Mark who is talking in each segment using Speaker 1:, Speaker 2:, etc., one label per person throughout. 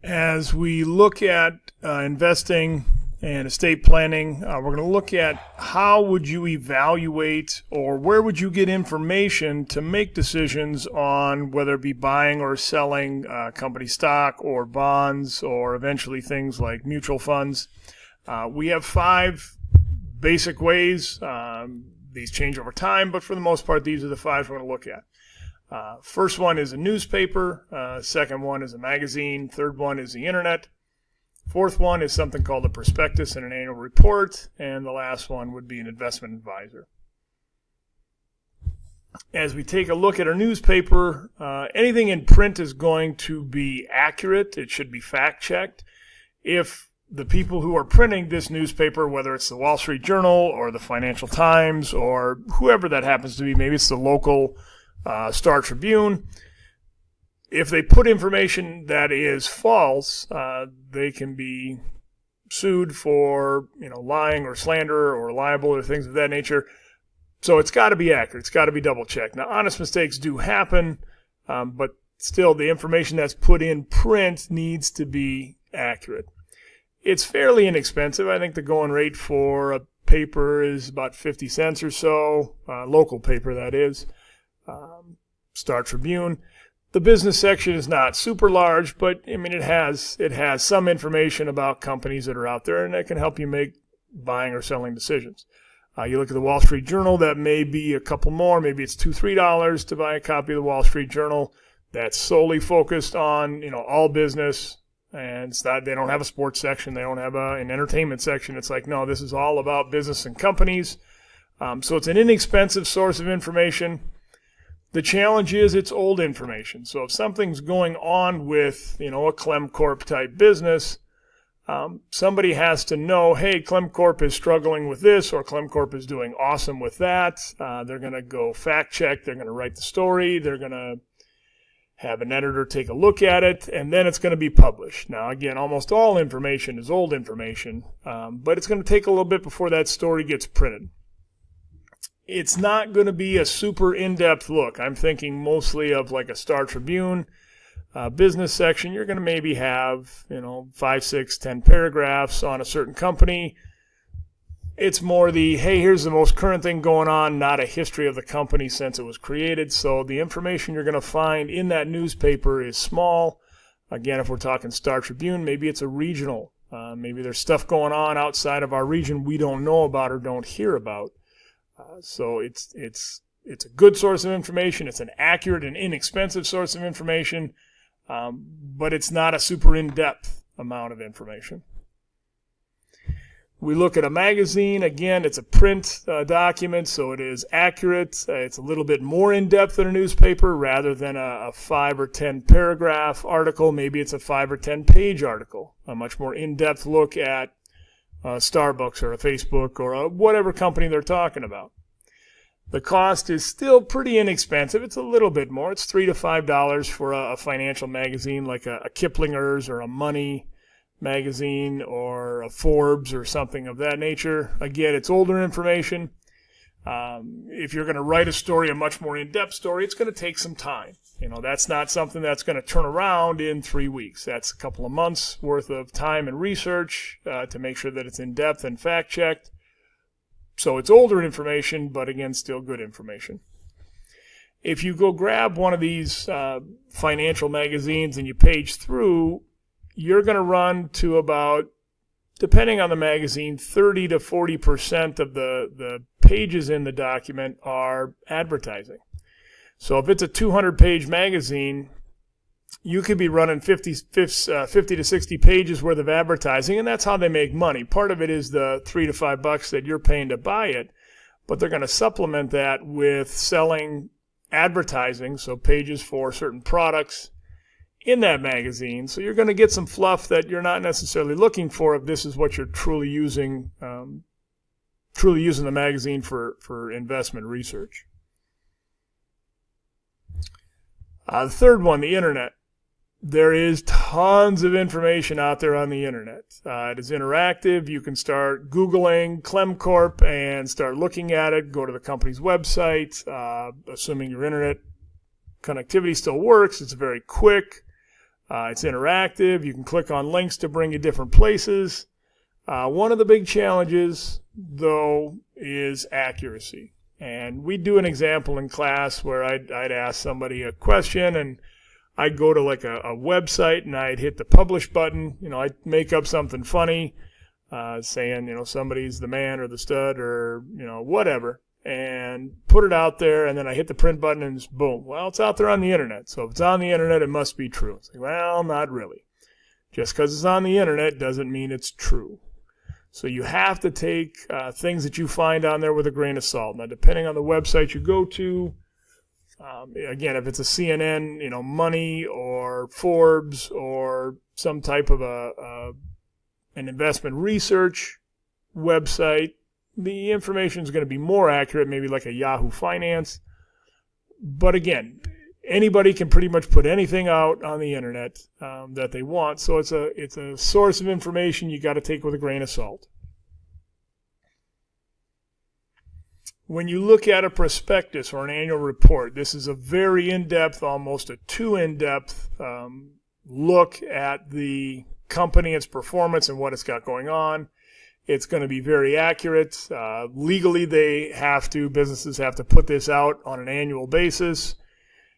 Speaker 1: As we look at investing and estate planning, we're going to look at how would you evaluate or where would you get information to make decisions on whether it be buying or selling company stock or bonds or eventually things like mutual funds. We have 5 basic ways. These change over time, but for the most part, these are the 5 we're going to look at. First one is a newspaper. Second one is a magazine. Third one is the internet. Fourth one is something called a prospectus and an annual report. And the last one would be an investment advisor. As we take a look at our newspaper, anything in print is going to be accurate. It should be fact-checked. If the people who are printing this newspaper, whether it's the Wall Street Journal or the Financial Times or whoever that happens to be, maybe it's the local Star Tribune, if they put information that is false, they can be sued for lying or slander or libel or things of that nature. So it's got to be accurate. It's got to be double checked. Now, honest mistakes do happen, but still the information that's put in print needs to be accurate. It's fairly inexpensive. I think the going rate for a paper is about 50 cents or so, local paper that is, Star Tribune. The business section is not super large, but it has some information about companies that are out there, and that can help you make buying or selling decisions. You look at the Wall Street Journal, that may be a couple more. Maybe it's $2-3 to buy a copy of the Wall Street Journal. That's solely focused on all business, and it's not, they don't have a sports section. They don't have an entertainment section. It's like, no, this is all about business and companies. So it's an inexpensive source of information. The challenge is it's old information. So if something's going on with, a Clem Corp type business, somebody has to know, hey, Clem Corp is struggling with this, or Clem Corp is doing awesome with that. They're going to go fact check. They're going to write the story. They're going to have an editor take a look at it, and then it's going to be published. Now, again, almost all information is old information, but it's going to take a little bit before that story gets printed. It's not going to be a super in-depth look. I'm thinking mostly of like a Star Tribune business section. You're going to maybe have, 5, 6, 10 paragraphs on a certain company. It's more the, hey, here's the most current thing going on, not a history of the company since it was created. So the information you're going to find in that newspaper is small. Again, if we're talking Star Tribune, maybe it's a regional. Maybe there's stuff going on outside of our region we don't know about or don't hear about. So it's a good source of information. It's an accurate and inexpensive source of information, but it's not a super in-depth amount of information. We look at a magazine. Again, it's a print document, so it is accurate. It's a little bit more in-depth than a newspaper rather than a 5 or 10 paragraph article. Maybe it's a 5 or 10 page article, a much more in-depth look at Starbucks or a Facebook or whatever company they're talking about. The cost is still pretty inexpensive. It's a little bit more. It's $3 to $5 for a financial magazine like a Kiplinger's or a Money magazine or a Forbes or something of that nature. Again, it's older information. If you're going to write a story, a much more in-depth story, it's going to take some time. That's not something that's going to turn around in 3 weeks. That's a couple of months worth of time and research to make sure that it's in-depth and fact-checked. So it's older information, but again, still good information. If you go grab one of these financial magazines and you page through, you're going to run to about, depending on the magazine, 30 to 40% of the pages in the document are advertising. So if it's a 200-page magazine, you could be running 50 to 60 pages worth of advertising, and that's how they make money. Part of it is the $3 to $5 that you're paying to buy it, but they're going to supplement that with selling advertising, so pages for certain products in that magazine. So you're going to get some fluff that you're not necessarily looking for if this is what you're truly using the magazine for investment research. The third one, the internet. There is tons of information out there on the internet. It is interactive. You can start Googling Clem Corp and start looking at it. Go to the company's website. Assuming your internet connectivity still works, it's very quick. It's interactive. You can click on links to bring you different places. One of the big challenges, though, is accuracy. And we do an example in class where I'd ask somebody a question, and I'd go to like a website and I'd hit the publish button. I'd make up something funny, saying, somebody's the man or the stud or, whatever, and put it out there. And then I hit the print button and just boom. Well, it's out there on the internet. So if it's on the internet, it must be true. It's like, well, not really. Just because it's on the internet doesn't mean it's true. So you have to take things that you find on there with a grain of salt. Now, depending on the website you go to, again, if it's a CNN, Money or Forbes or some type of an investment research website, the information is going to be more accurate, maybe like a Yahoo Finance. But again, anybody can pretty much put anything out on the internet that they want. So it's a source of information you got to take with a grain of salt. When you look at a prospectus or an annual report, this is a very in-depth, almost a too in-depth look at the company, its performance, and what it's got going on. It's going to be very accurate. Legally, businesses have to put this out on an annual basis.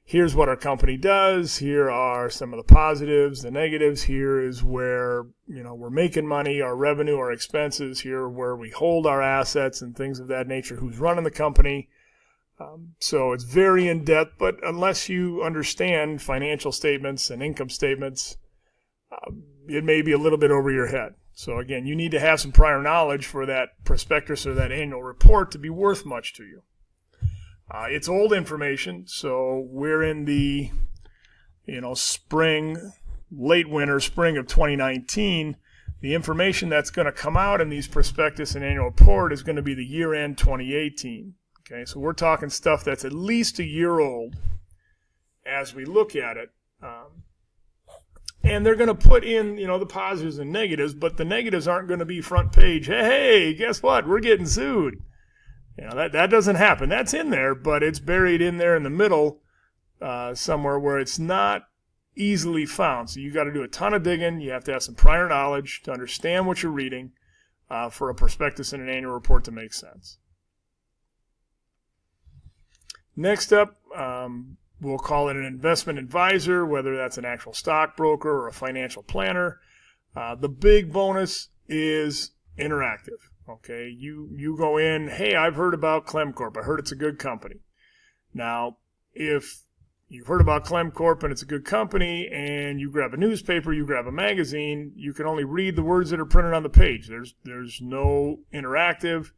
Speaker 1: Here's what our company does. Here are some of the positives, the negatives. Here is where, we're making money, our revenue, our expenses. Here where we hold our assets and things of that nature, who's running the company. So it's very in-depth, but unless you understand financial statements and income statements, it may be a little bit over your head. So again, you need to have some prior knowledge for that prospectus or that annual report to be worth much to you. It's old information, so we're in the, spring, late winter, spring of 2019. The information that's going to come out in these prospectus and annual report is going to be the year-end 2018. Okay, so we're talking stuff that's at least a year old as we look at it. And they're going to put in, the positives and negatives, but the negatives aren't going to be front page. Hey, guess what? We're getting sued. That doesn't happen. That's in there, but it's buried in there in the middle somewhere where it's not easily found. So you got to do a ton of digging. You have to have some prior knowledge to understand what you're reading for a prospectus and an annual report to make sense. Next up, we'll call it an investment advisor, whether that's an actual stockbroker or a financial planner. The big bonus is interactive. Okay, you go in, hey, I've heard about Clemcorp. I heard it's a good company. Now, if you've heard about Clemcorp and it's a good company and you grab a newspaper, you grab a magazine, you can only read the words that are printed on the page. There's no interactive.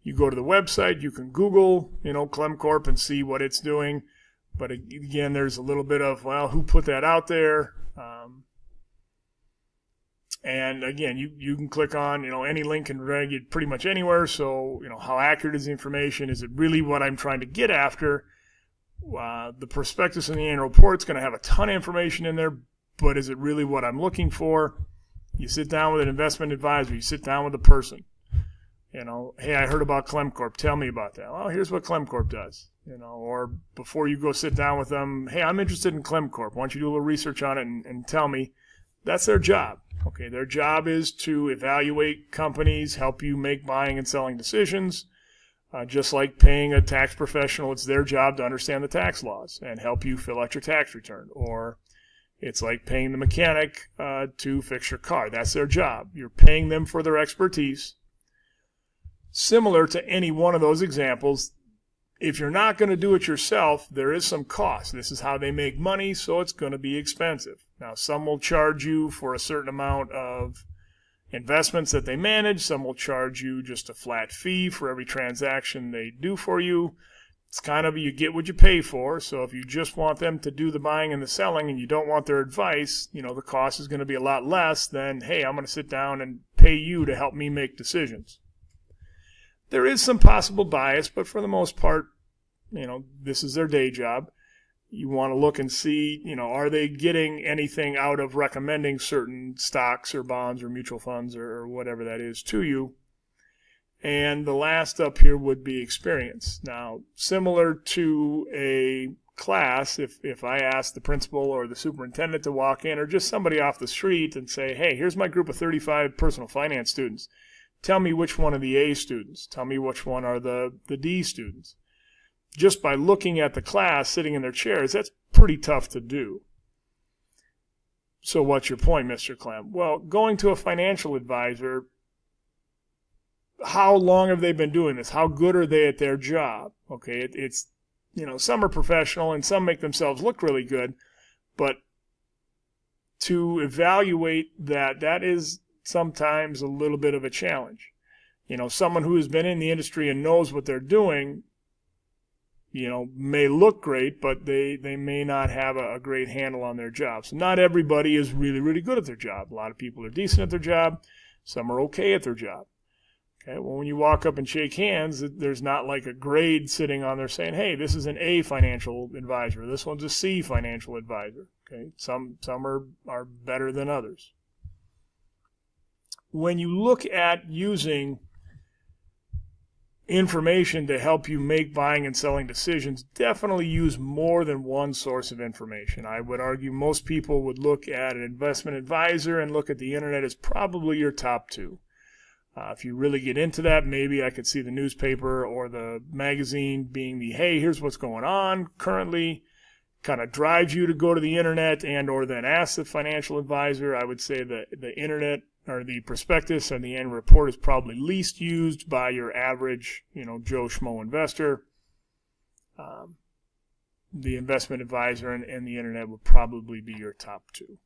Speaker 1: You go to the website, you can Google, Clemcorp and see what it's doing. But again, there's a little bit of, well, who put that out there? And again, you can click on, any link and drag it pretty much anywhere. So, how accurate is the information? Is it really what I'm trying to get after? The prospectus and the annual report is going to have a ton of information in there, but is it really what I'm looking for? You sit down with an investment advisor. You sit down with a person. Hey, I heard about Clemcorp. Tell me about that. Well, here's what Clemcorp does. Or before you go sit down with them, hey, I'm interested in Clemcorp. Why don't you do a little research on it and tell me? That's their job. Okay, their job is to evaluate companies, help you make buying and selling decisions. Just like paying a tax professional, it's their job to understand the tax laws and help you fill out your tax return. Or it's like paying the mechanic to fix your car. That's their job. You're paying them for their expertise. Similar to any one of those examples, if you're not going to do it yourself, there is some cost. This is how they make money, so it's going to be expensive. Now, some will charge you for a certain amount of investments that they manage. Some will charge you just a flat fee for every transaction they do for you. It's kind of you get what you pay for. So if you just want them to do the buying and the selling and you don't want their advice, the cost is going to be a lot less than, hey, I'm going to sit down and pay you to help me make decisions. There is some possible bias, but for the most part, this is their day job. You want to look and see, are they getting anything out of recommending certain stocks or bonds or mutual funds or whatever that is to you. And the last up here would be experience. Now, similar to a class, if I ask the principal or the superintendent to walk in, or just somebody off the street and say, hey, here's my group of 35 personal finance students. Tell me which one are the A students. Tell me which one are the D students. Just by looking at the class sitting in their chairs, that's pretty tough to do. So what's your point, Mr. Clem? Well, going to a financial advisor, how long have they been doing this? How good are they at their job? Okay, it's, some are professional and some make themselves look really good, but to evaluate that is sometimes a little bit of a challenge. Someone who has been in the industry and knows what they're doing, may look great, but they may not have a great handle on their job. So not everybody is really, really good at their job. A lot of people are decent at their job. Some are okay at their job. Okay, well, when you walk up and shake hands, there's not like a grade sitting on there saying, hey, this is an A financial advisor. This one's a C financial advisor. Okay, some are better than others. When you look at using information to help you make buying and selling decisions, definitely use more than one source of information. I would argue most people would look at an investment advisor and look at the internet as probably your top two. If you really get into that, maybe I could see the newspaper or the magazine being the, hey, here's what's going on currently, kind of drives you to go to the internet and or then ask the financial advisor. I would say that the internet or the prospectus and the annual report is probably least used by your average, Joe Schmo investor. The investment advisor and the internet would probably be your top two.